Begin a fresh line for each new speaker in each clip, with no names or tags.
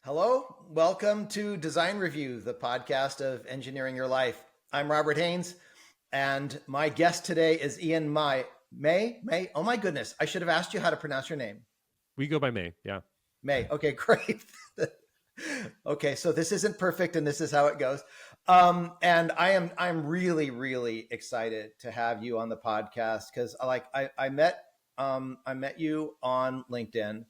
Hello, welcome to Design Review, the podcast of engineering your life. I'm Robert Haines, and my guest today is Ian Mai. May? Oh my goodness, I should have asked you how to pronounce your name.
We go by May, yeah.
May. Okay, great. Okay, so this isn't perfect, and this is how it goes. And I'm really excited to have you on the podcast because I met you on LinkedIn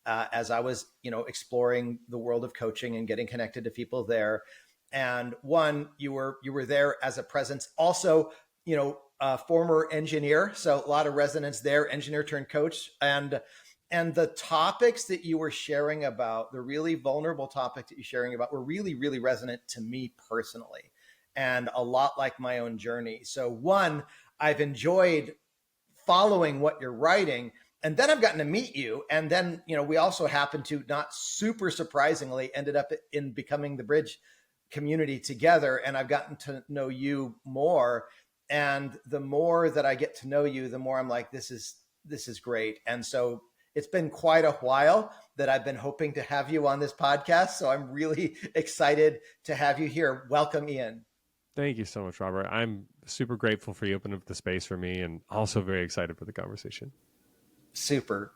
as I was exploring the world of coaching and getting connected to people there. And one, you were there as a presence. Also, former engineer, so a lot of resonance there. Engineer turned coach, and the topics that you were sharing about, the really vulnerable topics that you're sharing about, were really resonant to me personally, and a lot like my own journey. So one, I've enjoyed following what you're writing. And then I've gotten to meet you. And then, we also happen to, not super surprisingly, ended up in becoming the Bridge community together. And I've gotten to know you more. And the more that I get to know you, the more I'm like, this is great. And so it's been quite a while that I've been hoping to have you on this podcast. So I'm really excited to have you here. Welcome, Ian.
Thank you so much, Robert. I'm super grateful for you opening up the space for me and also very excited for the conversation.
Super.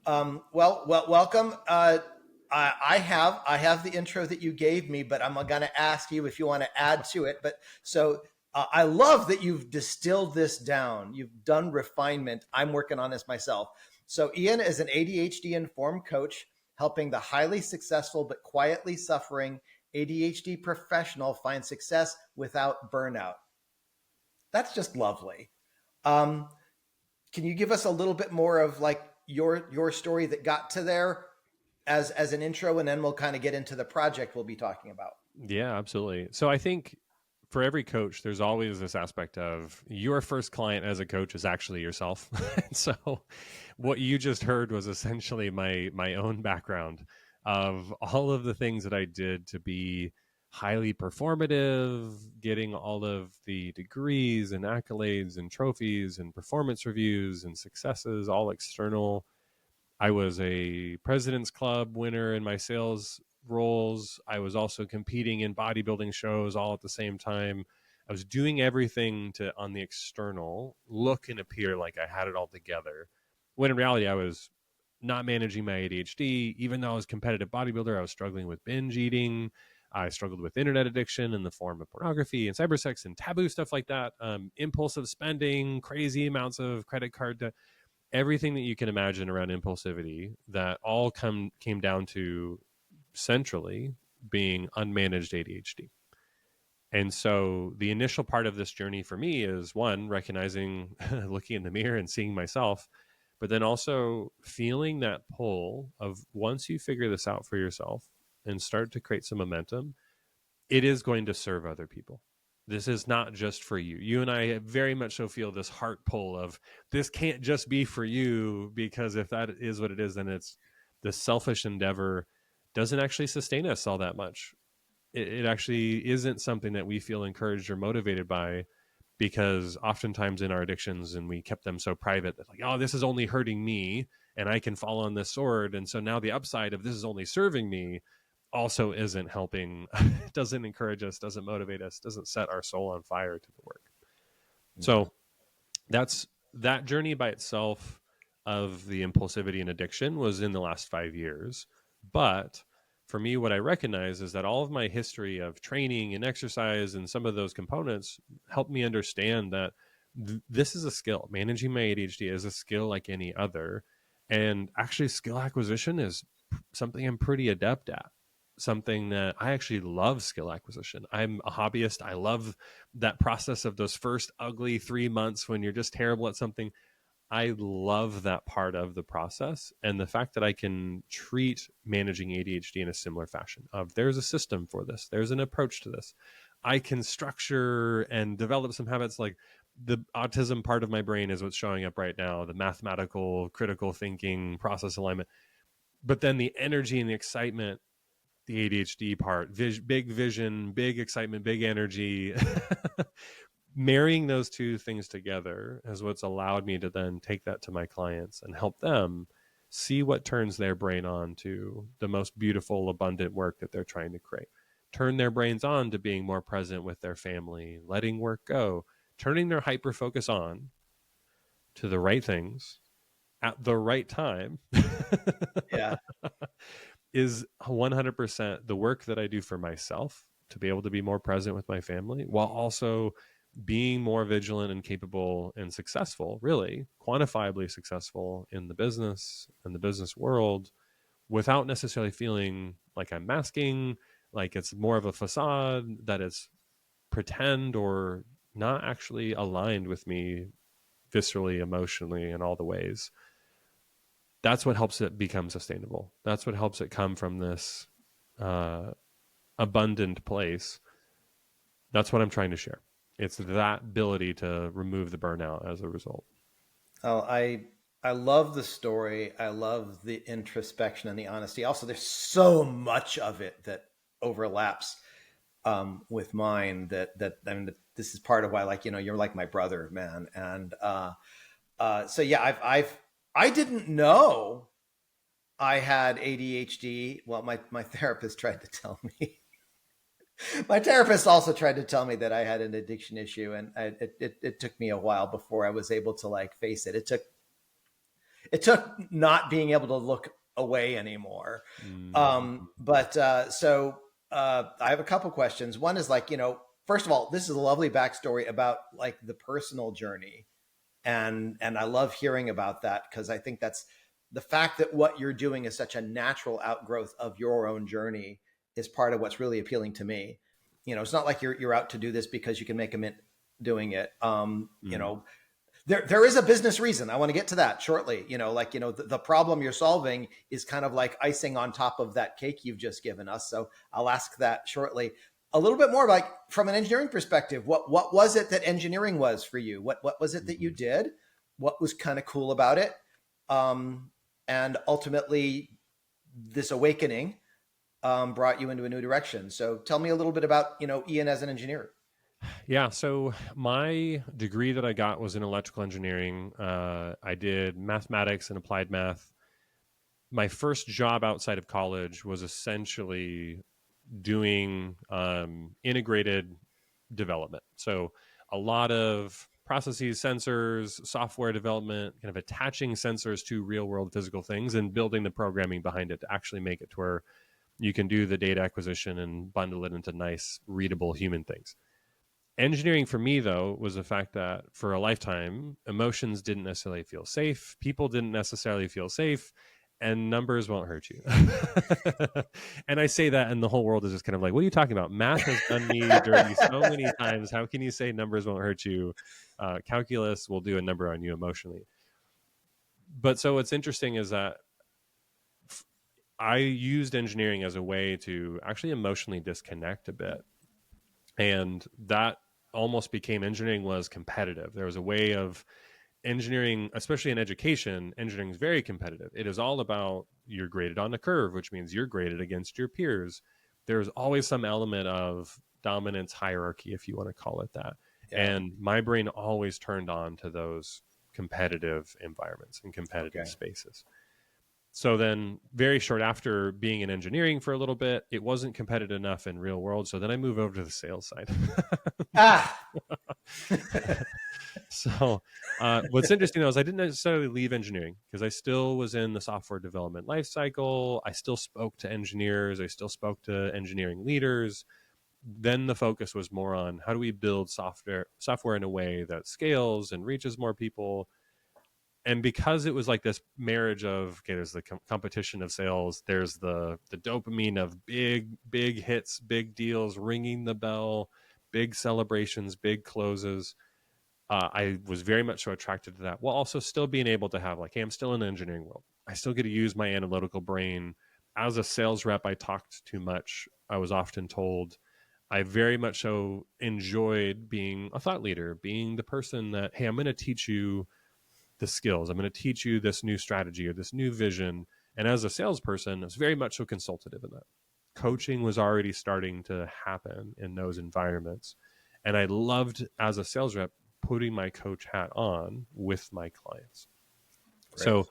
Welcome. I have the intro that you gave me, but I'm going to ask you if you want to add to it. But so I love that you've distilled this down. You've done refinement. I'm working on this myself. So Ian is an ADHD-informed coach, helping the highly successful but quietly suffering ADHD professional find success without burnout. That's just lovely. Can you give us a little bit more of like your story that got to there as an intro, and then we'll kind of get into the project we'll be talking about?
Yeah, absolutely. So I think for every coach, there's always this aspect of your first client as a coach is actually yourself. So what you just heard was essentially my own background of all of the things that I did to be highly performative, getting all of the degrees and accolades and trophies and performance reviews and successes, all external. I was a President's Club winner in my sales roles. I was also competing in bodybuilding shows all at the same time. I was doing everything to, on the external, look and appear like I had it all together. When in reality, I was not managing my ADHD. Even though I was a competitive bodybuilder, I was struggling with binge eating. I struggled with internet addiction in the form of pornography and cybersex and taboo stuff like that. Impulsive spending, crazy amounts of credit card debt, everything that you can imagine around impulsivity, that all came down to centrally being unmanaged ADHD. And so the initial part of this journey for me is one, recognizing, looking in the mirror and seeing myself, but then also feeling that pull of once you figure this out for yourself and start to create some momentum, it is going to serve other people. This is not just for you. You and I very much so feel this heart pull of this can't just be for you, because if that is what it is, then it's the selfish endeavor doesn't actually sustain us all that much. It actually isn't something that we feel encouraged or motivated by, because oftentimes in our addictions, and we kept them so private that like, oh, this is only hurting me and I can fall on this sword. And so now the upside of this is only serving me also isn't helping, doesn't encourage us, doesn't motivate us, doesn't set our soul on fire to the work. So that's that journey by itself of the impulsivity and addiction was in the last 5 years. But for me, what I recognize is that all of my history of training and exercise and some of those components helped me understand that this is a skill. Managing my ADHD is a skill like any other. And actually, skill acquisition is something I'm pretty adept at. Something that I actually love, skill acquisition. I'm a hobbyist. I love that process of those first ugly 3 months when you're just terrible at something. I love that part of the process, and the fact that I can treat managing ADHD in a similar fashion of there's a system for this, there's an approach to this. I can structure and develop some habits. Like the autism part of my brain is what's showing up right now, the mathematical, critical thinking, process alignment. But then the energy and the excitement, the ADHD part, big vision, big excitement, big energy, marrying those two things together is what's allowed me to then take that to my clients and help them See what turns their brain on to the most beautiful, abundant work that they're trying to create. Turn their brains on to being more present with their family, letting work go, turning their hyper focus on to the right things at the right time.
Yeah.
Is 100% the work that I do for myself to be able to be more present with my family, while also being more vigilant and capable and successful, really quantifiably successful in the business and the business world, without necessarily feeling like I'm masking, like it's more of a facade, that it's pretend or not actually aligned with me viscerally, emotionally, in all the ways. That's what helps it become sustainable. That's what helps it come from this abundant place. That's what I'm trying to share. It's that ability to remove the burnout as a result.
Oh, I love the story. I love the introspection and the honesty. Also, there's so much of it that overlaps with mine. That I mean, this is part of why, like, you're like my brother, man. And so yeah, I didn't know I had ADHD. Well, my therapist tried to tell me. My therapist also tried to tell me that I had an addiction issue, and it took me a while before I was able to like face it. It took not being able to look away anymore.
Mm-hmm.
But I have a couple questions. One is like, first of all, this is a lovely backstory about like the personal journey, and I love hearing about that, because I think that's the fact that what you're doing is such a natural outgrowth of your own journey is part of what's really appealing to me. It's not like you're out to do this because you can make a mint doing it. There is a business reason. I want to get to that shortly. The problem you're solving is kind of like icing on top of that cake you've just given us. So I'll ask that shortly. A little bit more like from an engineering perspective, what was it that engineering was for you? What was it that you did? What was kind of cool about it? And ultimately, this awakening brought you into a new direction. So tell me a little bit about, Ian as an engineer.
Yeah. So my degree that I got was in electrical engineering. I did mathematics and applied math. My first job outside of college was essentially doing integrated development. So a lot of processes, sensors, software development, kind of attaching sensors to real world physical things and building the programming behind it to actually make it to where you can do the data acquisition and bundle it into nice, readable human things. Engineering for me, though, was the fact that for a lifetime, emotions didn't necessarily feel safe. People didn't necessarily feel safe, and numbers won't hurt you. And I say that, and the whole world is just kind of like, what are you talking about? Math has done me dirty so many times. How can you say numbers won't hurt you? Calculus will do a number on you emotionally. But so what's interesting is that I used engineering as a way to actually emotionally disconnect a bit. And that almost became, engineering was competitive. There was a way of engineering, especially in education, engineering is very competitive. It is all about you're graded on a curve, which means you're graded against your peers. There's always some element of dominance hierarchy, if you want to call it that.
Yeah.
And my brain always turned on to those competitive environments and competitive spaces. So then very short after being in engineering for a little bit, it wasn't competitive enough in real world. So then I moved over to the sales side. So what's interesting though is I didn't necessarily leave engineering, because I still was in the software development life cycle. I still spoke to engineers. I still spoke to engineering leaders. Then the focus was more on how do we build software in a way that scales and reaches more people. And because it was like this marriage of, okay, there's the competition of sales, there's the dopamine of big hits, big deals, ringing the bell, big celebrations, big closes. I was very much so attracted to that, while also still being able to have like, hey, I'm still in the engineering world. I still get to use my analytical brain. As a sales rep, I talked too much, I was often told. I very much so enjoyed being a thought leader, being the person that, hey, I'm going to teach you the skills. I'm going to teach you this new strategy or this new vision. And as a salesperson, I was very much so consultative in that. Coaching was already starting to happen in those environments. And I loved, as a sales rep, putting my coach hat on with my clients. Great. So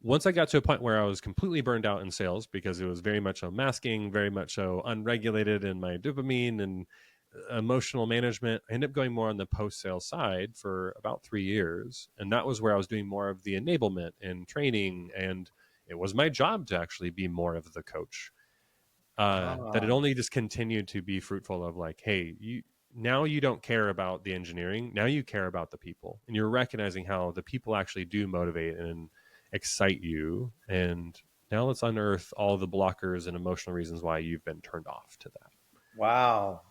once I got to a point where I was completely burned out in sales because it was very much so masking, very much so unregulated in my dopamine and emotional management, I ended up going more on the post-sale side for about 3 years. And that was where I was doing more of the enablement and training. And it was my job to actually be more of the coach. That it
Ah,
only just continued to be fruitful of like, hey, now you don't care about the engineering. Now you care about the people. And you're recognizing how the people actually do motivate and excite you. And now let's unearth all the blockers and emotional reasons why you've been turned off to that.
wow.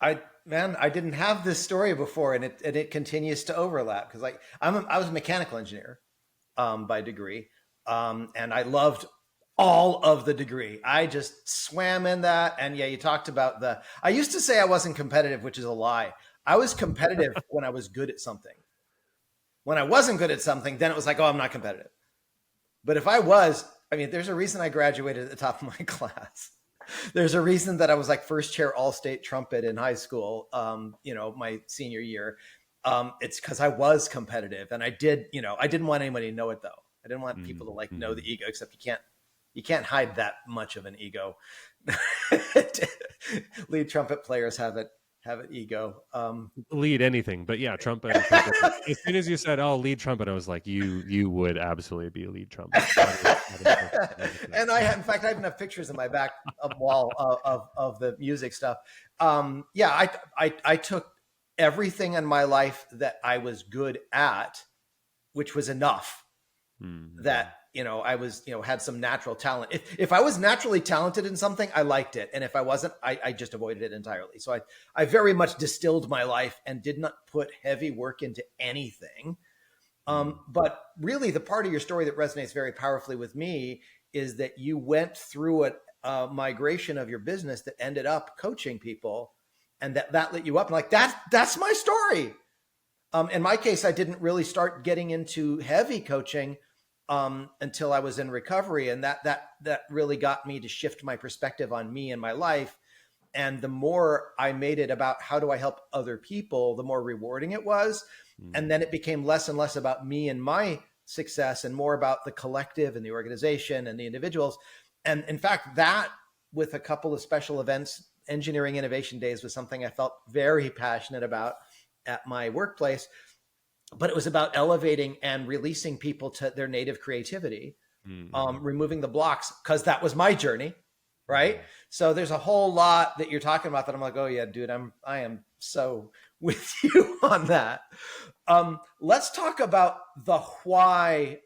I didn't have this story before, and it continues to overlap because like I was a mechanical engineer by degree, and I loved all of the degree. I just swam in that, and yeah, you talked about the. I used to say I wasn't competitive, which is a lie. I was competitive when I was good at something. When I wasn't good at something, then it was like, oh, I'm not competitive. But if I was, I mean, there's a reason I graduated at the top of my class. There's a reason that I was like first chair all state trumpet in high school, my senior year. It's because I was competitive, and I didn't want anybody to know it though. I didn't want people to like know the ego, except you can't hide that much of an ego. Lead trumpet players have it ego.
Lead anything, but yeah, trumpet. As soon as you said, "Oh, lead trumpet," I was like, "You would absolutely be a lead trumpet."
And in fact, I even have pictures in my back wall of the music stuff. I took everything in my life that I was good at, which was enough. That I was had some natural talent. If I was naturally talented in something, I liked it, and if I wasn't, I just avoided it entirely. So I very much distilled my life and did not put heavy work into anything. But really, the part of your story that resonates very powerfully with me is that you went through a migration of your business that ended up coaching people, and that lit you up. And like that's my story. In my case, I didn't really start getting into heavy coaching until I was in recovery, and that really got me to shift my perspective on me and my life. And the more I made it about how do I help other people, the more rewarding it was. And then it became less and less about me and my success and more about the collective and the organization and the individuals. And in fact, that with a couple of special events, engineering innovation days was something I felt very passionate about at my workplace. But it was about elevating and releasing people to their native creativity, removing the blocks, because that was my journey. Right. So there's a whole lot that you're talking about that I'm like, oh yeah, dude, I am so with you on that. Let's talk about the why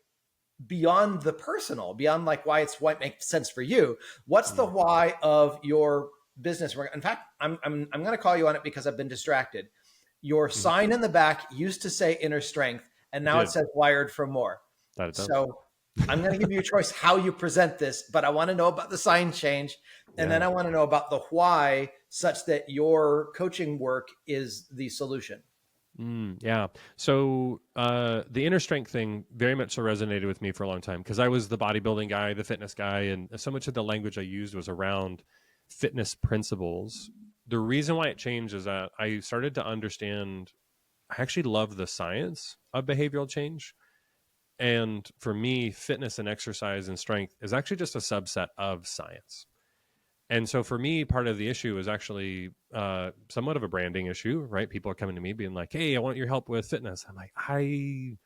beyond the personal, beyond like why it makes sense for you. What's the why of your business? In fact, I'm going to call you on it because I've been distracted. Your sign in the back used to say inner strength, and now it says wired for more. So I'm going to give you a choice how you present this, but I want to know about the sign change. And then I want to know about the why such that your coaching work is the solution.
So the inner strength thing very much so resonated with me for a long time because I was the bodybuilding guy, the fitness guy, and so much of the language I used was around fitness principles. The reason why it changed is that I started to understand, I actually love the science of behavioral change. And for me, fitness and exercise and strength is actually just a subset of science. And so for me, part of the issue is actually somewhat of a branding issue, right? People are coming to me being like, hey, I want your help with fitness. I'm like, I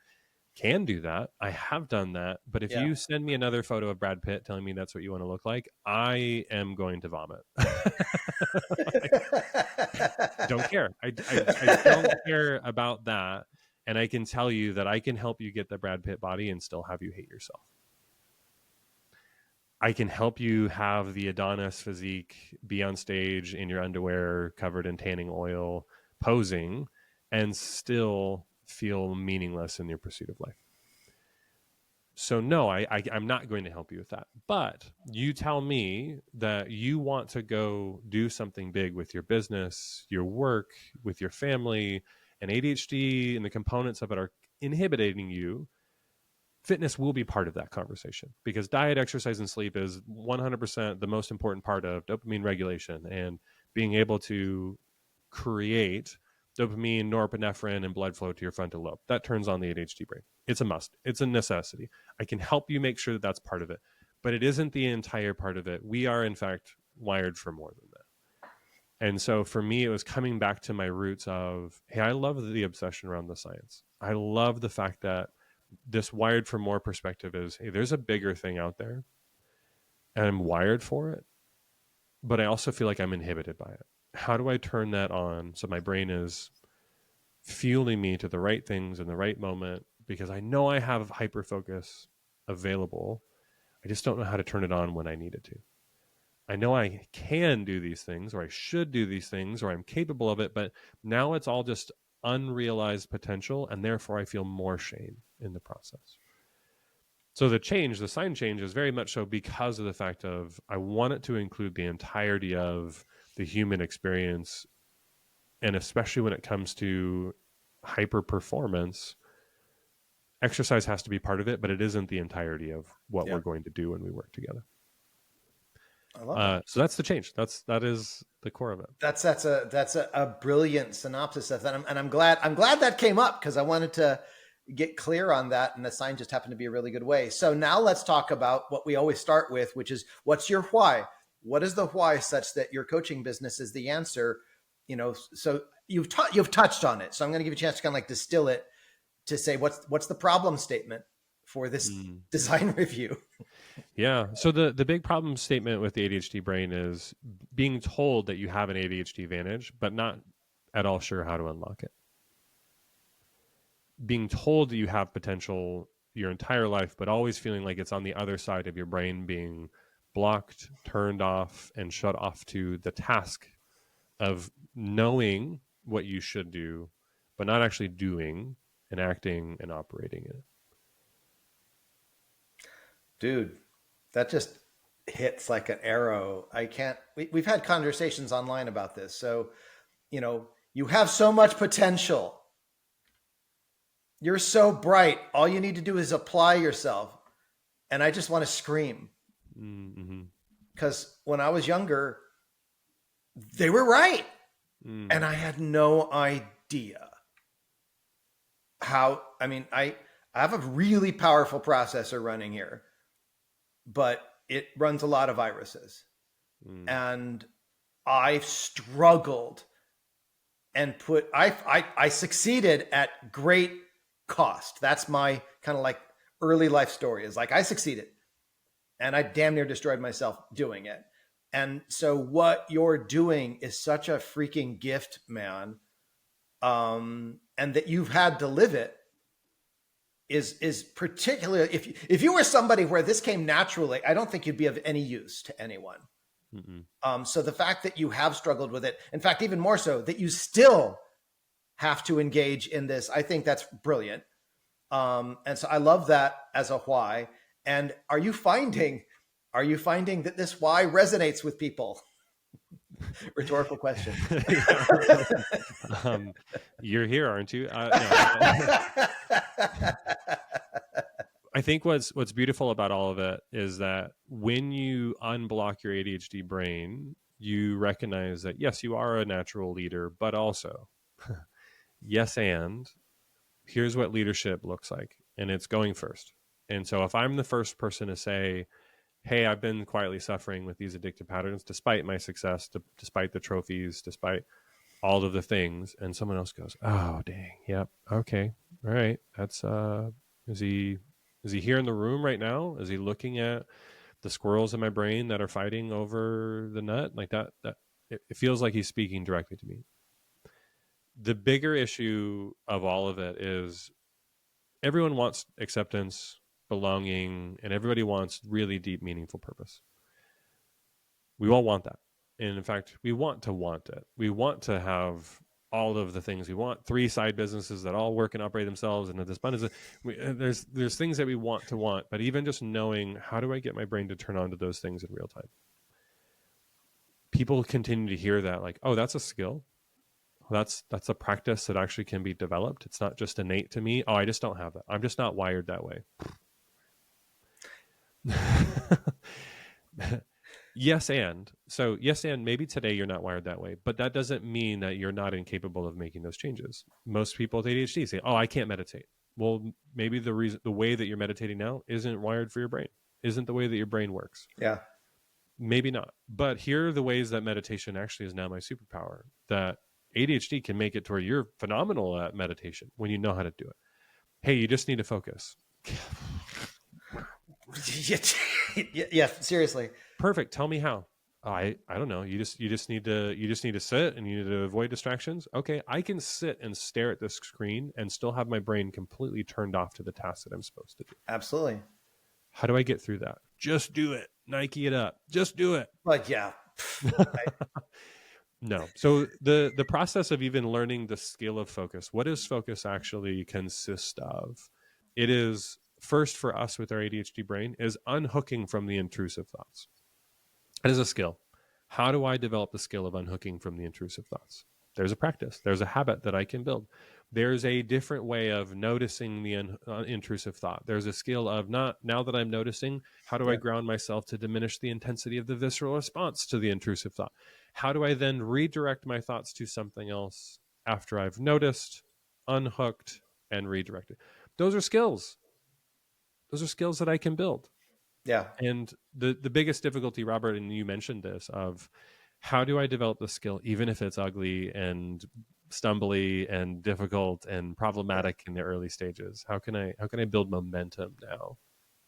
can do that. I have done that. But if you send me another photo of Brad Pitt telling me that's what you want to look like, I am going to vomit. Don't care. I don't care about that. And I can tell you that I can help you get the Brad Pitt body and still have you hate yourself. I can help you have the Adonis physique, be on stage in your underwear covered in tanning oil, posing, and still feel meaningless in your pursuit of life. So no, I'm not going to help you with that. But you tell me that you want to go do something big with your business, your work, with your family, and ADHD and the components of it are inhibiting you. Fitness will be part of that conversation because diet, exercise, and sleep is 100% the most important part of dopamine regulation and being able to create dopamine, norepinephrine, and blood flow to your frontal lobe. That turns on the ADHD brain. It's a must. It's a necessity. I can help you make sure that that's part of it, but it isn't the entire part of it. We are, in fact, wired for more than that. And so for me, it was coming back to my roots of, hey, I love the obsession around the science. I love the fact that this wired for more perspective is, hey, there's a bigger thing out there and I'm wired for it, but I also feel like I'm inhibited by it. How do I turn that on so my brain is fueling me to the right things in the right moment? Because I know I have hyper focus available. I just don't know how to turn it on when I need it to. I know I can do these things, or I should do these things, or I'm capable of it, but now it's all just unrealized potential, and therefore I feel more shame in the process. So the sign change is very much so because of the fact of I want it to include the entirety of the human experience, and especially when it comes to hyper performance, exercise has to be part of it, but it isn't the entirety of what we're going to do when we work together.
I love that.
So that's the change. That is the core of it.
That's a brilliant synopsis of that, and I'm glad that came up because I wanted to get clear on that, and the sign just happened to be a really good way. So now let's talk about what we always start with, which is what's your why? What is the why such that your coaching business is the answer? So you've touched on it. So I'm going to give you a chance to kind of like distill it to say what's the problem statement for this design review.
Yeah. So the big problem statement with the ADHD brain is being told that you have an ADHD advantage, but not at all sure how to unlock it. Being told that you have potential your entire life, but always feeling like it's on the other side of your brain being blocked, turned off, and shut off to the task of knowing what you should do, but not actually doing and acting and operating it.
Dude, that just hits like an arrow. We've had conversations online about this. So, you have so much potential. You're so bright. All you need to do is apply yourself. And I just want to scream. Because when I was younger, they were right. And I had no idea how, I have a really powerful processor running here, but it runs a lot of viruses. And I struggled and I succeeded at great cost. That's my kind of like early life story, is like I succeeded and I damn near destroyed myself doing it. And so what you're doing is such a freaking gift, man. And that you've had to live it is particularly, if you were somebody where this came naturally, I don't think you'd be of any use to anyone. So the fact that you have struggled with it, in fact, even more so that you still have to engage in this, I think that's brilliant. And so I love that as a why. And are you finding that this why resonates with people? Rhetorical question.
You're here, aren't you? No. I think what's beautiful about all of it is that when you unblock your ADHD brain, you recognize that, yes, you are a natural leader, but also, yes, and here's what leadership looks like, and it's going first. And so if I'm the first person to say, hey, I've been quietly suffering with these addictive patterns, despite my success, despite the trophies, despite all of the things, and someone else goes, oh, dang, yep, okay, all right, that's, is he here in the room right now? Is he looking at the squirrels in my brain that are fighting over the nut? Like that it feels like he's speaking directly to me. The bigger issue of all of it is everyone wants acceptance, belonging, and everybody wants really deep, meaningful purpose. We all want that. And in fact, we want it. We want to have all of the things we want. 3 side businesses that all work and operate themselves. And this abundance. There's things that we want, but even just knowing, how do I get my brain to turn on to those things in real time? People continue to hear that like, oh, that's a skill. That's a practice that actually can be developed. It's not just innate to me. Oh, I just don't have that. I'm just not wired that way. Yes. And So yes, and maybe today you're not wired that way, but that doesn't mean that you're not incapable of making those changes. Most people with ADHD say, "Oh, I can't meditate." Well, maybe the way that you're meditating now isn't wired for your brain, isn't the way that your brain works.
Yeah.
Maybe not. But here are the ways that meditation actually is now my superpower. That ADHD can make it to where you're phenomenal at meditation when you know how to do it. Hey, you just need to focus.
Yeah, seriously.
Perfect. Tell me how. I don't know. You just need to sit and you need to avoid distractions. Okay, I can sit and stare at this screen and still have my brain completely turned off to the task that I'm supposed to do.
Absolutely.
How do I get through that? Just do it. Nike it up. Just do it.
Like, yeah.
No. So the process of even learning the skill of focus, what does focus actually consist of? It is first for us with our ADHD brain is unhooking from the intrusive thoughts. It is a skill. How do I develop the skill of unhooking from the intrusive thoughts? There's a practice. There's a habit that I can build. There's a different way of noticing the intrusive thought. There's a skill of now that I'm noticing, how do I ground myself to diminish the intensity of the visceral response to the intrusive thought? How do I then redirect my thoughts to something else after I've noticed, unhooked, and redirected? Those are skills. Those are skills that I can build.
Yeah.
And the biggest difficulty, Robert, and you mentioned this, of how do I develop the skill, even if it's ugly and stumbly and difficult and problematic in the early stages? How can I build momentum now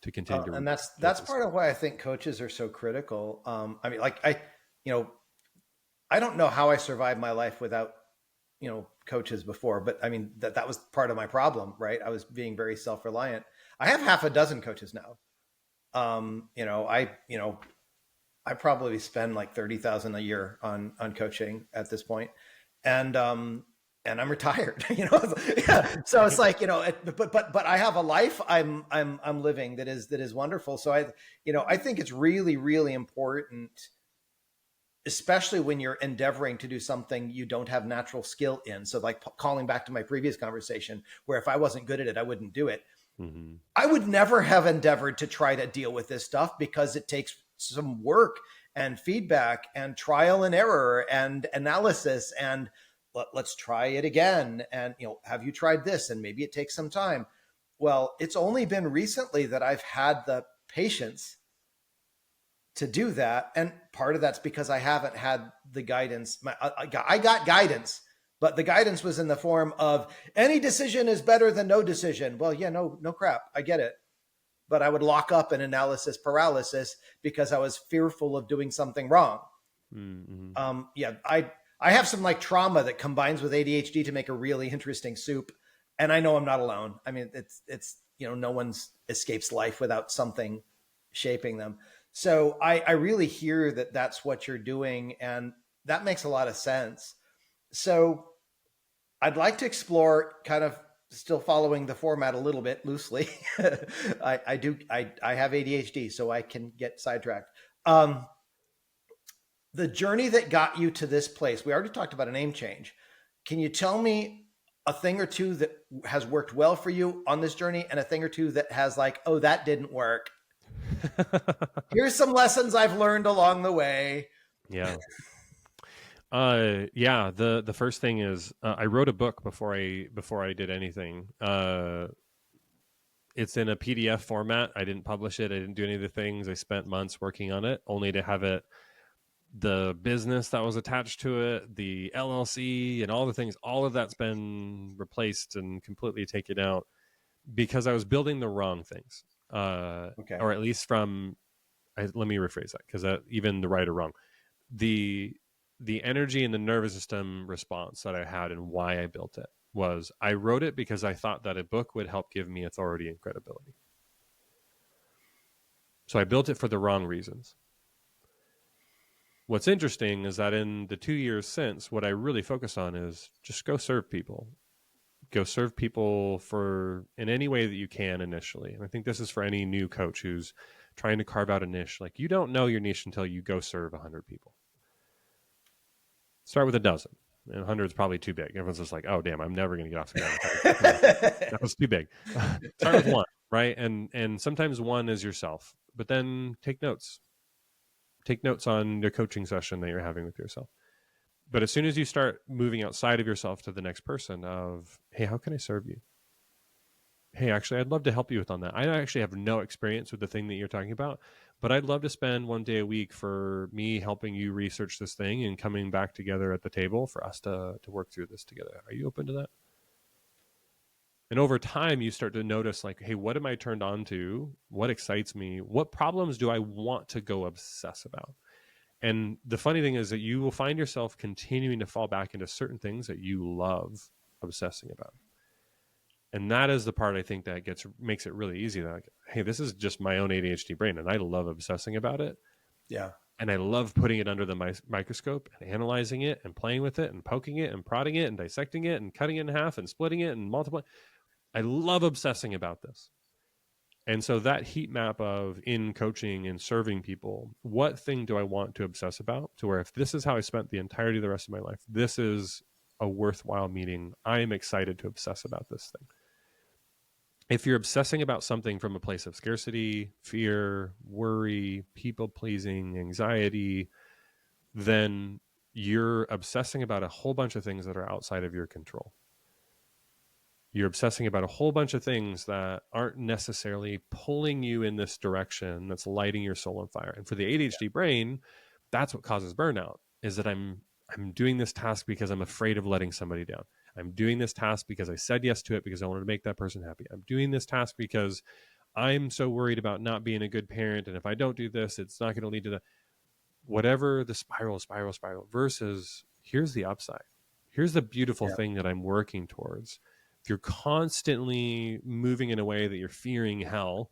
to continue to
and that's part of why I think coaches are so critical. I mean, like I don't know how I survived my life without, coaches before, but I mean, that was part of my problem, right? I was being very self-reliant. I have half a dozen coaches now. I probably spend like 30,000 a year on coaching at this point. And I'm retired, yeah. So it's like, but I have a life I'm living that is wonderful. So I think it's really, really important, especially when you're endeavoring to do something you don't have natural skill in. So like calling back to my previous conversation, where if I wasn't good at it, I wouldn't do it. Mm-hmm. I would never have endeavored to try to deal with this stuff because it takes some work and feedback and trial and error and analysis and let's try it again. And, have you tried this? And maybe it takes some time. Well, it's only been recently that I've had the patience to do that. And part of that's because I haven't had the guidance. I got guidance, but the guidance was in the form of any decision is better than no decision. Well, yeah, no crap. I get it. But I would lock up in analysis paralysis because I was fearful of doing something wrong. Mm-hmm. I have some like trauma that combines with ADHD to make a really interesting soup. And I know I'm not alone. I mean, it's no one's escapes life without something shaping them. So I really hear that that's what you're doing. And that makes a lot of sense. So I'd like to explore, kind of still following the format a little bit loosely. I have ADHD, so I can get sidetracked. The journey that got you to this place, we already talked about a name change. Can you tell me a thing or two that has worked well for you on this journey and a thing or two that has like, oh, that didn't work? Here's some lessons I've learned along the way.
Yeah. The first thing is I wrote a book before I did anything. It's in a PDF format. I didn't publish it. I didn't do any of the things. I spent months working on it only to have it, the business that was attached to it, the LLC and all the things, all of that's been replaced and completely taken out because I was building the wrong things. Okay. Or at least let me rephrase that, because even the right or wrong, the energy and the nervous system response that I had and why I built it was I wrote it because I thought that a book would help give me authority and credibility. So I built it for the wrong reasons. What's interesting is that in the 2 years since, what I really focus on is just go serve people. Go serve people in any way that you can initially. And I think this is for any new coach who's trying to carve out a niche. Like, you don't know your niche until you go serve 100 people. Start with a dozen. And 100 is probably too big. Everyone's just like, oh, damn, I'm never going to get off the ground. That was too big. Start with one, right? And sometimes one is yourself. But then take notes. Take notes on the coaching session that you're having with yourself. But as soon as you start moving outside of yourself to the next person of, hey, how can I serve you? Hey, actually, I'd love to help you with on that. I actually have no experience with the thing that you're talking about, but I'd love to spend one day a week for me helping you research this thing and coming back together at the table for us to work through this together. Are you open to that? And over time, you start to notice like, hey, what am I turned on to? What excites me? What problems do I want to go obsess about? And the funny thing is that you will find yourself continuing to fall back into certain things that you love obsessing about. And that is the part I think that makes it really easy. Like, hey, this is just my own ADHD brain, and I love obsessing about it.
Yeah.
And I love putting it under the microscope and analyzing it and playing with it and poking it and prodding it and dissecting it and cutting it in half and splitting it and multiplying. I love obsessing about this. And so that heat map of in coaching and serving people, what thing do I want to obsess about to where if this is how I spent the entirety of the rest of my life, this is a worthwhile meeting. I am excited to obsess about this thing. If you're obsessing about something from a place of scarcity, fear, worry, people pleasing, anxiety, then you're obsessing about a whole bunch of things that are outside of your control. You're obsessing about a whole bunch of things that aren't necessarily pulling you in this direction that's lighting your soul on fire. And for the ADHD brain, that's what causes burnout, is that I'm doing this task because I'm afraid of letting somebody down. I'm doing this task because I said yes to it because I wanted to make that person happy. I'm doing this task because I'm so worried about not being a good parent. And if I don't do this, it's not going to lead to whatever the spiral versus here's the upside. Here's the beautiful thing that I'm working towards. If you're constantly moving in a way that you're fearing hell,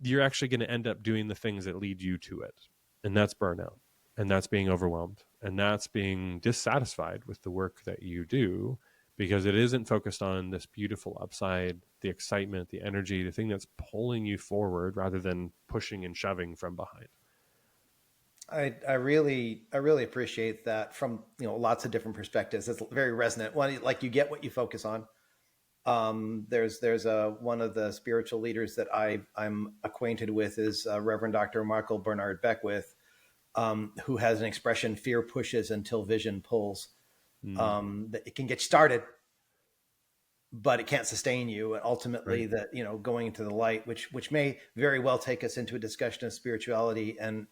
you're actually going to end up doing the things that lead you to it. And that's burnout. And that's being overwhelmed. And that's being dissatisfied with the work that you do because it isn't focused on this beautiful upside, the excitement, the energy, the thing that's pulling you forward rather than pushing and shoving from behind.
I really appreciate that from, lots of different perspectives. It's very resonant. One, like you get what you focus on. There's one of the spiritual leaders that I'm acquainted with is Reverend Dr. Michael Bernard Beckwith, who has an expression, fear pushes until vision pulls. That it can get started, but it can't sustain you. And ultimately that, going into the light, which may very well take us into a discussion of spirituality and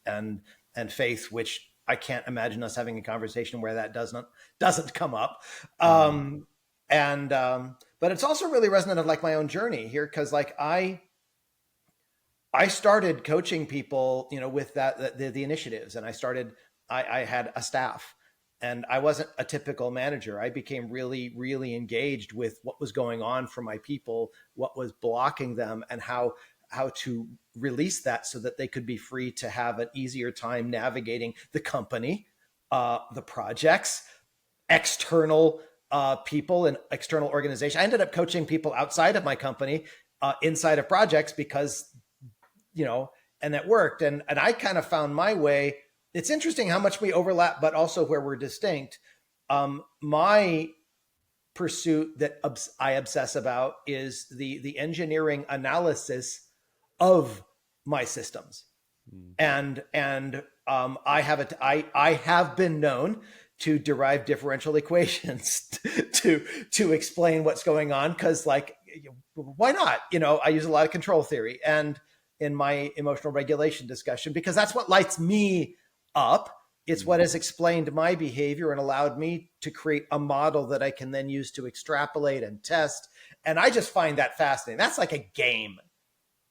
faith, which I can't imagine us having a conversation where that doesn't come up. But it's also really resonant of like my own journey here. Cause like I started coaching people, with the initiatives, and I had a staff, and I wasn't a typical manager. I became really, really engaged with what was going on for my people, what was blocking them, and how to release that so that they could be free to have an easier time navigating the company, the projects, external people and external organization. I ended up coaching people outside of my company, inside of projects because, and that worked. And I kind of found my way. It's interesting how much we overlap, but also where we're distinct. My pursuit that I obsess about is the engineering analysis of my systems. And I have been known to derive differential equations to explain what's going on. Because like, why not? I use a lot of control theory and in my emotional regulation discussion, because that's what lights me up. It's what has explained my behavior and allowed me to create a model that I can then use to extrapolate and test. And I just find that fascinating. That's like a game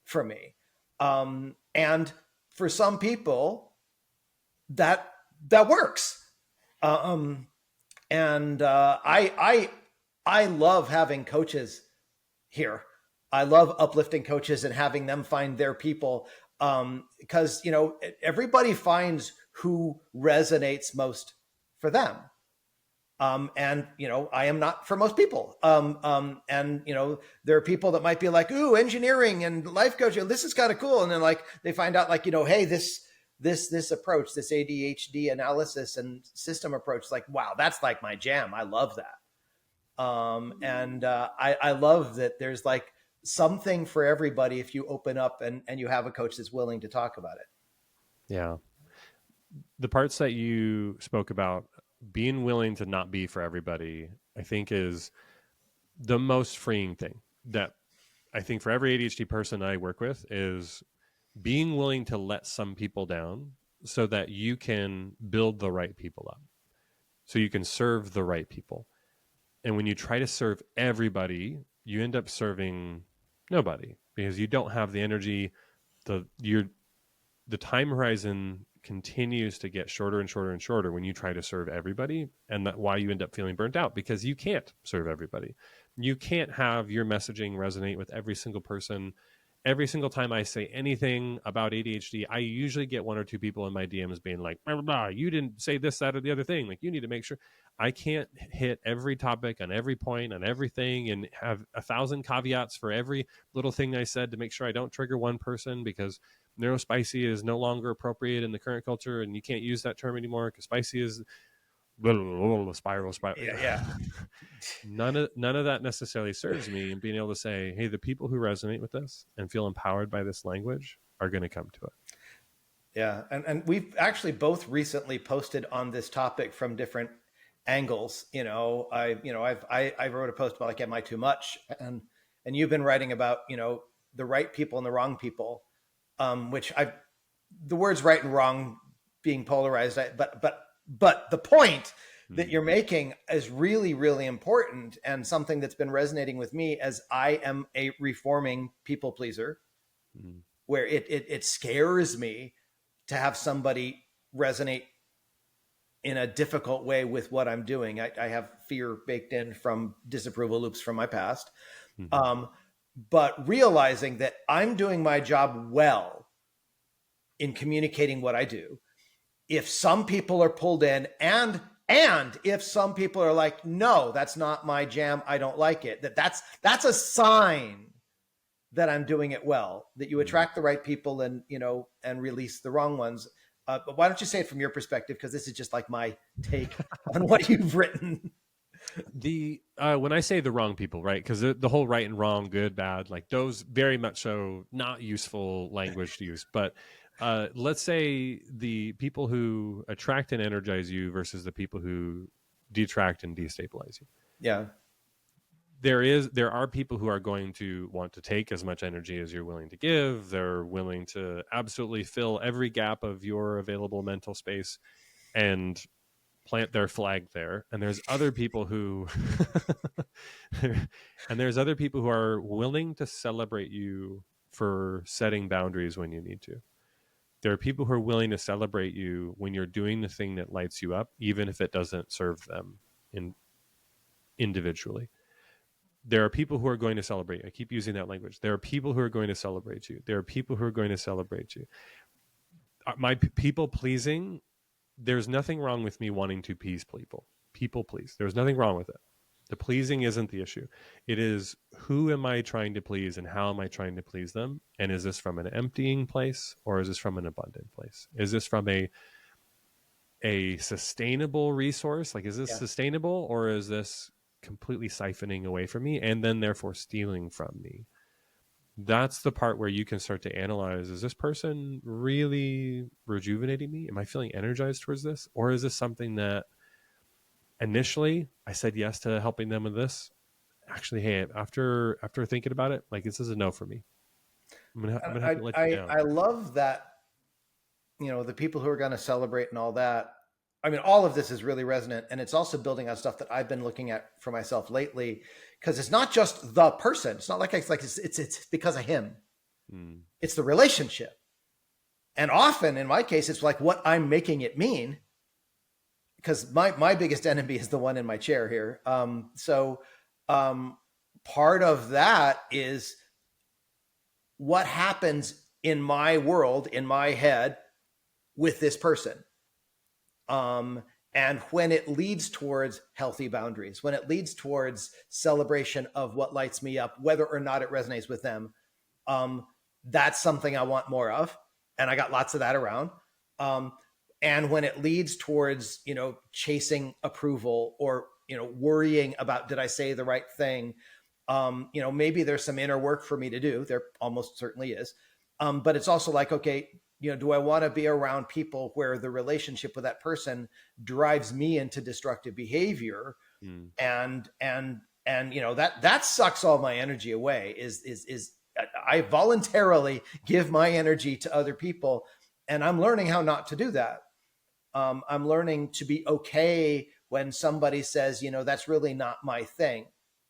for me. And for some people that works. I love having coaches here. I love uplifting coaches and having them find their people. Because, everybody finds who resonates most for them. And, I am not for most people. And, there are people that might be like, ooh, engineering and life coaching, this is kind of cool. And then like, they find out like, hey, this approach, this ADHD analysis and system approach, like, wow, that's like my jam. I love that. I love that there's like something for everybody if you open up and you have a coach that's willing to talk about it.
Yeah. The parts that you spoke about, being willing to not be for everybody, I think is the most freeing thing that I think for every ADHD person I work with is being willing to let some people down so that you can build the right people up, so you can serve the right people. And when you try to serve everybody, you end up serving nobody because you don't have the energy. The time horizon continues to get shorter and shorter and shorter when you try to serve everybody, and that's why you end up feeling burnt out, because you can't serve everybody. You can't have your messaging resonate with every single person. Every single time I say anything about ADHD, I usually get one or two people in my DMs being like, blah, blah, blah, you didn't say this, that, or the other thing. Like, you need to make sure. I can't hit every topic on every point on everything and have 1,000 caveats for every little thing I said to make sure I don't trigger one person, because neurospicy is no longer appropriate in the current culture, and you can't use that term anymore because spicy is blah, blah, blah, spiral.
Yeah.
None of that necessarily serves me. And being able to say, hey, the people who resonate with this and feel empowered by this language are going to come to it.
Yeah. And we've actually both recently posted on this topic from different angles. I wrote a post about like, am I too much? And you've been writing about, the right people and the wrong people, which the words right and wrong being polarized, but the point that you're making is really, really important, and something that's been resonating with me as I am a reforming people pleaser, where it scares me to have somebody resonate in a difficult way with what I'm doing. I have fear baked in from disapproval loops from my past. But realizing that I'm doing my job well in communicating what I do. If some people are pulled in and if some people are like, no, that's not my jam, I don't like it, that's a sign that I'm doing it well, that you attract the right people and release the wrong ones. But why don't you say it from your perspective? Because this is just like my take on what you've written.
When I say the wrong people, right? Because the whole right and wrong, good, bad, like those very much so not useful language to use. But let's say the people who attract and energize you versus the people who detract and destabilize you.
Yeah.
There are people who are going to want to take as much energy as you're willing to give. They're willing to absolutely fill every gap of your available mental space and plant their flag there. And there's other people who are willing to celebrate you for setting boundaries when you need to. There are people who are willing to celebrate you when you're doing the thing that lights you up, even if it doesn't serve them individually. There are people who are going to celebrate you. I keep using that language. There are people who are going to celebrate you. There are people who are going to celebrate you. My people pleasing, there's nothing wrong with me wanting to please people. People please. There's nothing wrong with it. The pleasing isn't the issue. It is, who am I trying to please and how am I trying to please them? And is this from an emptying place or is this from an abundant place? Is this from a sustainable resource? Like, is this sustainable, or is this completely siphoning away from me and then therefore stealing from me? That's the part where you can start to analyze, is this person really rejuvenating me? Am I feeling energized towards this? Or is this something that initially I said yes to helping them with this? Actually, hey, after thinking about it, like, this is a no for me. I'm gonna have to let you down.
I love that, the people who are going to celebrate and all that. I mean, all of this is really resonant, and it's also building on stuff that I've been looking at for myself lately, because it's not just the person. It's not like it's because of him. It's the relationship. And often in my case, it's like what I'm making it mean, because my biggest enemy is the one in my chair here. Part of that is what happens in my world, in my head, with this person. And when it leads towards healthy boundaries, when it leads towards celebration of what lights me up, whether or not it resonates with them, that's something I want more of. And I got lots of that around. And when it leads towards, chasing approval or, worrying about, did I say the right thing? Maybe there's some inner work for me to do. There almost certainly is. But it's also like, okay, do I want to be around people where the relationship with that person drives me into destructive behavior?
Mm.
And that sucks all my energy away. Is I voluntarily give my energy to other people, and I'm learning how not to do that. I'm learning to be okay when somebody says, that's really not my thing,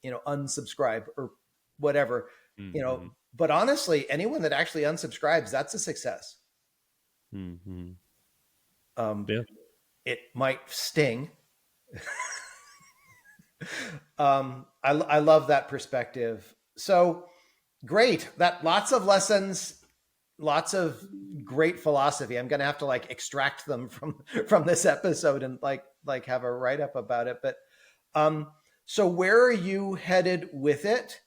unsubscribe or whatever,
Mm-hmm.
but honestly, anyone that actually unsubscribes, that's a success.
Mm-hmm.
Um,
Yeah.
it might sting. I love that perspective. So great. That lots of lessons, lots of great philosophy. I'm going to have to extract them from this episode and have a write up about it. But so where are you headed with it?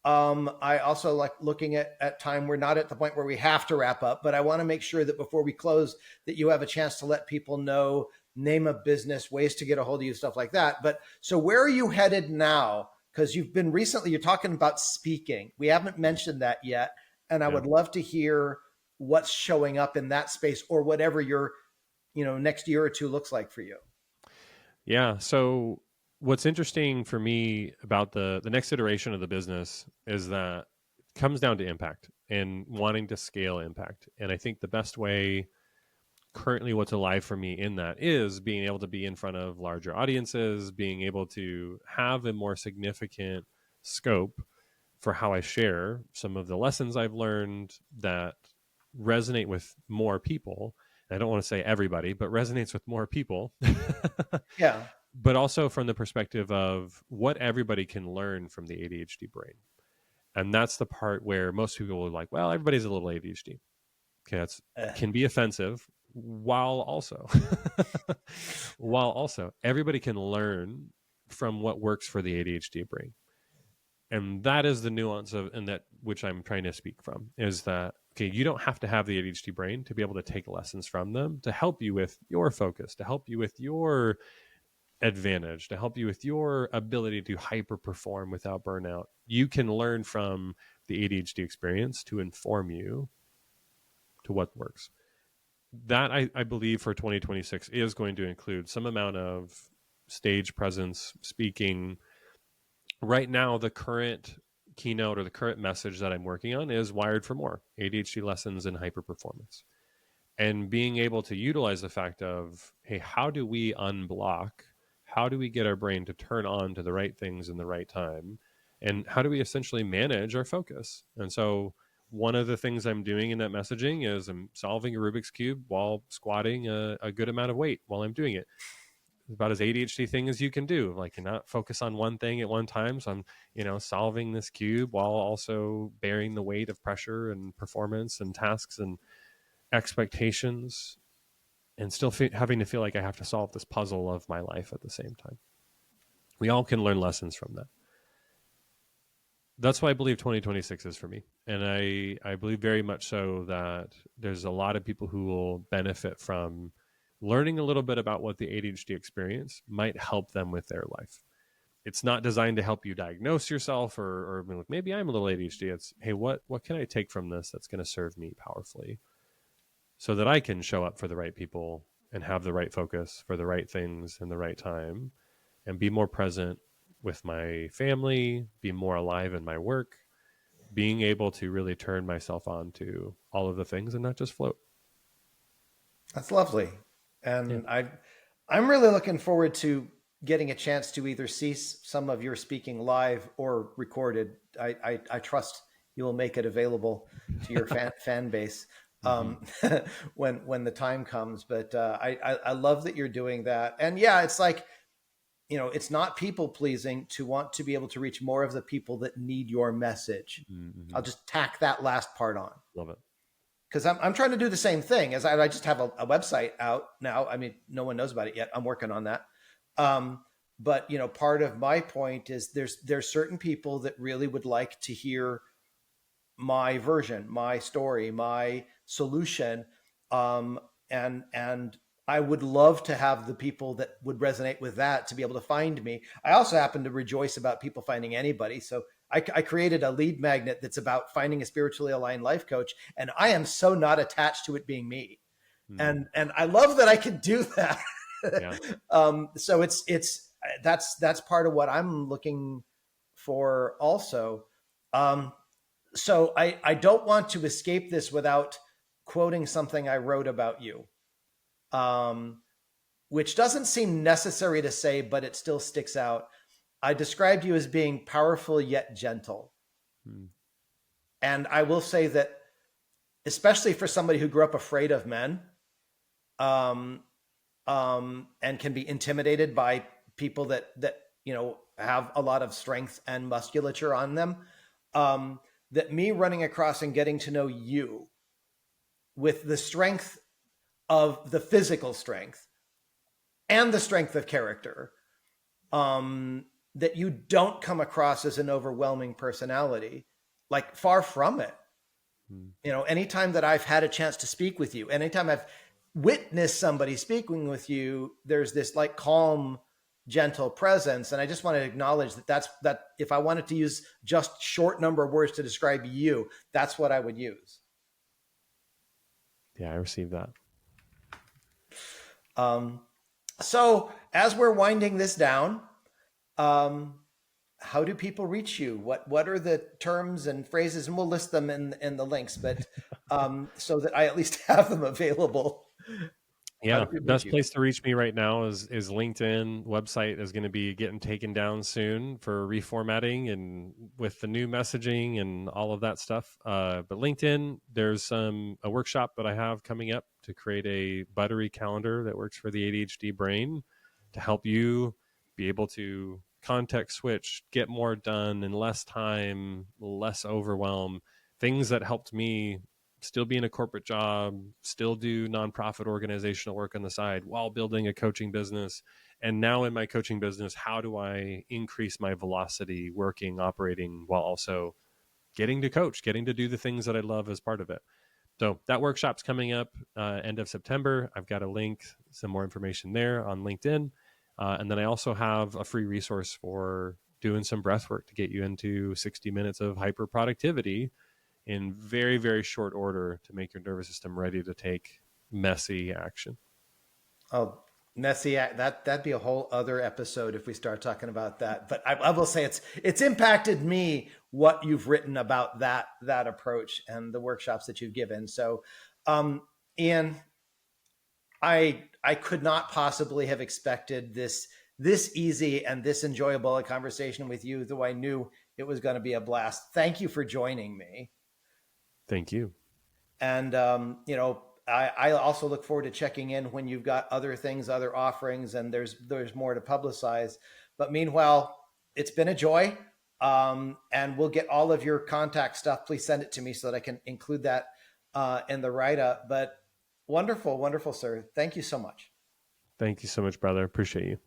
I also like looking at time. We're not at the point where we have to wrap up, but I want to make sure that before we close, that you have a chance to let people know name of business, ways to get a hold of you, stuff like that. But so where are you headed now? Because you've been recently, you're talking about speaking. We haven't mentioned that yet. And I would love to hear what's showing up in that space or whatever your, next year or two looks like for you.
Yeah. So what's interesting for me about the next iteration of the business is that it comes down to impact and wanting to scale impact. And I think the best way currently what's alive for me in that is being able to be in front of larger audiences, being able to have a more significant scope for how I share some of the lessons I've learned that resonate with more people. I don't want to say everybody, but resonates with more people.
Yeah.
But also from the perspective of what everybody can learn from the ADHD brain. And that's the part where most people are like, well, everybody's a little ADHD. Okay, that's can be offensive while also everybody can learn from what works for the ADHD brain. And that is the nuance of and that which I'm trying to speak from is that okay, you don't have to have the ADHD brain to be able to take lessons from them to help you with your focus, to help you with your advantage, to help you with your ability to hyper perform without burnout. You can learn from the ADHD experience to inform you to what works. That I believe for 2026 is going to include some amount of stage presence, speaking. Right now, the current keynote or the current message that I'm working on is Wired for More, ADHD lessons in hyper performance. And being able to utilize the fact of, hey, how do we unblock? How do we get our brain to turn on to the right things in the right time? And how do we essentially manage our focus? And so one of the things I'm doing in that messaging is I'm solving a Rubik's Cube while squatting a good amount of weight while I'm doing it. It's about as ADHD thing as you can do. Like, you're not focus on one thing at one time. So I'm, solving this cube while also bearing the weight of pressure and performance and tasks and expectations and still having to feel like I have to solve this puzzle of my life at the same time. We all can learn lessons from that. That's why I believe 2026 is for me. And I believe very much so that there's a lot of people who will benefit from learning a little bit about what the ADHD experience might help them with their life. It's not designed to help you diagnose yourself or maybe I'm a little ADHD. It's, hey, what can I take from this that's going to serve me powerfully so that I can show up for the right people and have the right focus for the right things in the right time and be more present with my family, be more alive in my work, being able to really turn myself on to all of the things and not just float.
That's lovely. And I'm really looking forward to getting a chance to either see some of your speaking live or recorded. I trust you will make it available to your fan base when the time comes. But I love that you're doing that. And yeah, it's like, it's not people pleasing to want to be able to reach more of the people that need your message. I'll just tack that last part on.
Love it.
Because I'm trying to do the same thing as I just have a website out now. I mean, no one knows about it yet. I'm working on that. But part of my point is there's certain people that really would like to hear my version, my story, my solution. And I would love to have the people that would resonate with that to be able to find me. I also happen to rejoice about people finding anybody. So I created a lead magnet that's about finding a spiritually aligned life coach, and I am so not attached to it being me. And I love that I can do that.
Yeah.
So that's part of what I'm looking for also. So I don't want to escape this without quoting something I wrote about you, which doesn't seem necessary to say, but it still sticks out. I described you as being powerful yet gentle. And I will say that, especially for somebody who grew up afraid of men, and can be intimidated by people that have a lot of strength and musculature on them, that me running across and getting to know you with the strength of the physical strength and the strength of character, that you don't come across as an overwhelming personality, like far from it. Anytime that I've had a chance to speak with you, anytime I've witnessed somebody speaking with you, there's this like calm, gentle presence. And I just want to acknowledge that if I wanted to use just short number of words to describe you, that's what I would use.
Yeah, I received that.
So as we're winding this down, how do people reach you? What are the terms and phrases? And we'll list them in the links, but so that I at least have them available.
Yeah, best place to reach me right now is LinkedIn. Website is going to be getting taken down soon for reformatting and with the new messaging and all of that stuff. But LinkedIn, there's a workshop that I have coming up to create a buttery calendar that works for the ADHD brain to help you be able to context switch, get more done in less time, less overwhelm, things that helped me still be in a corporate job, still do nonprofit organizational work on the side while building a coaching business. And now in my coaching business, how do I increase my velocity working, operating, while also getting to coach, getting to do the things that I love as part of it. So that workshop's coming up end of September. I've got a link, some more information there on LinkedIn. And then I also have a free resource for doing some breath work to get you into 60 minutes of hyper productivity in very, very short order to make your nervous system ready to take messy action.
Oh, messy. That'd be a whole other episode if we start talking about that. But I will say it's impacted me what you've written about that approach and the workshops that you've given. So, Ian, I could not possibly have expected this easy and this enjoyable a conversation with you, though I knew it was going to be a blast. Thank you for joining me.
Thank you.
And, I also look forward to checking in when you've got other things, other offerings, and there's more to publicize. But meanwhile, it's been a joy. And we'll get all of your contact stuff. Please send it to me so that I can include that in the write-up. But wonderful, wonderful, sir. Thank you so much.
Thank you so much, brother. Appreciate you.